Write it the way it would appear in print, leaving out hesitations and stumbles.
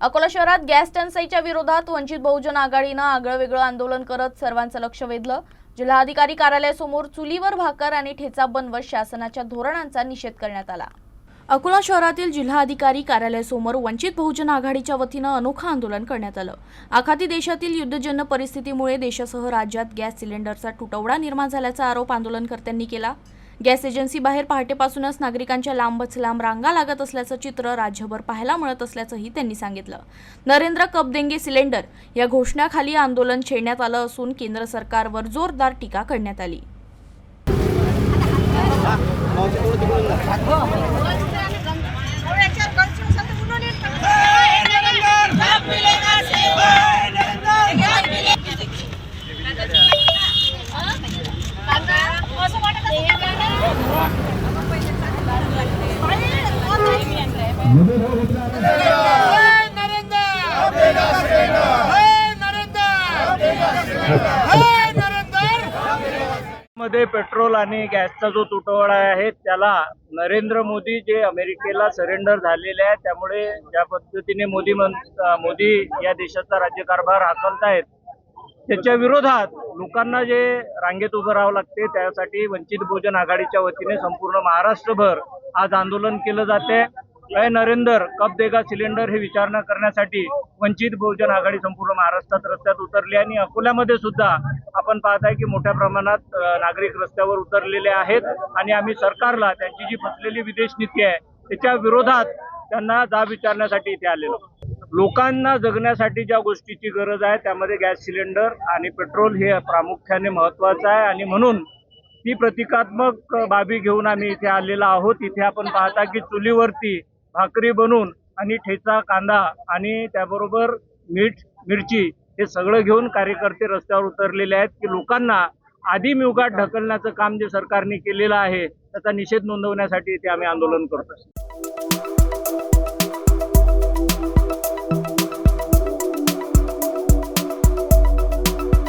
अकोला शहरात गॅस टंचाईच्या विरोधात वंचित बहुजन आघाडीनं आगळं-वेगळं आंदोलन करत सर्वांचं लक्ष वेधलं। जिल्हाधिकारी कार्यालयासमोर चुलीवर भाकर आणि ठेचा बनवत शासनाच्या धोरणांचा निषेध करण्यात आला। अकोला शहरातील जिल्हाधिकारी कार्यालयासमोर वंचित बहुजन आघाडीच्या वतीनं अनोखं आंदोलन करण्यात आलं। आखाती देशातील युद्धजन्य परिस्थितीमुळे देशासह राज्यात गॅस सिलेंडरचा तुटवडा निर्माण झाल्याचा आरोप आंदोलनकर्त्यांनी केला। गॅस एजन्सी बाहेर पहाटेपासूनच नागरिकांच्या लांबच लांब रांगा लागत असल्याचं चित्र राज्यभर पाहायला मिळत असल्याचंही त्यांनी सांगितलं। नरेंद्र कप देंगे सिलेंडर या घोषणाखाली आंदोलन छेडण्यात आलं असून केंद्र सरकारवर जोरदार टीका करण्यात आली। मध्ये पेट्रोल आणि गॅसचा जो तुटवडा आहे त्याला नरेंद्र मोदी जे अमेरिकेला सरेंडर झालेले आहे, त्यामुळे ज्या पद्धतीने मोदी या देशाचा राज्यकारभार हाकलतायत त्याच्या विरोधात लोकांना जे रांगेत उभं राहावं लागते, त्यासाठी वंचित बहुजन आघाडीच्या वतीने संपूर्ण महाराष्ट्रभर आज आंदोलन केलं जाते। नरेंद्र कप देगा सिलेंडर हे विचारणा करण्यासाठी वंचित बहुजन आघाडी संपूर्ण महाराष्ट्रात रस्त्यात उतरली आणि अकोल्यामध्ये सुद्धा आपण पाहताय की मोठ्या प्रमाणात नागरिक रस्त्यावर उतरलेले आहेत आणि आम्ही सरकारला त्यांची जी फसलेली विदेश नीती आहे त्याच्या विरोधात त्यांना जाब विचारण्यासाठी इथे आलेलो। लोकांना जगण्यासाठी ज्या गोष्टीची गरज आहे त्यामध्ये गॅस सिलेंडर आणि पेट्रोल हे प्रामुख्याने महत्त्वाचं आहे आणि म्हणून ती प्रतिकात्मक बाबी घेऊन आम्ही इथे आलेलो आहोत। इथे आपण पाहता की चुलीवरती भाकरी बनवून आणि ठेचा कांदा आणि त्याबरोबर मीठ मिरची हे सगळं घेऊन कार्यकर्ते रस्त्यावर उतरलेले आहेत की लोकांना आधी मिवगाट ढकलण्याचं काम जे सरकारने केलेलं आहे त्याचा निषेध नोंदवण्यासाठी इथे आम्ही आंदोलन करतोय।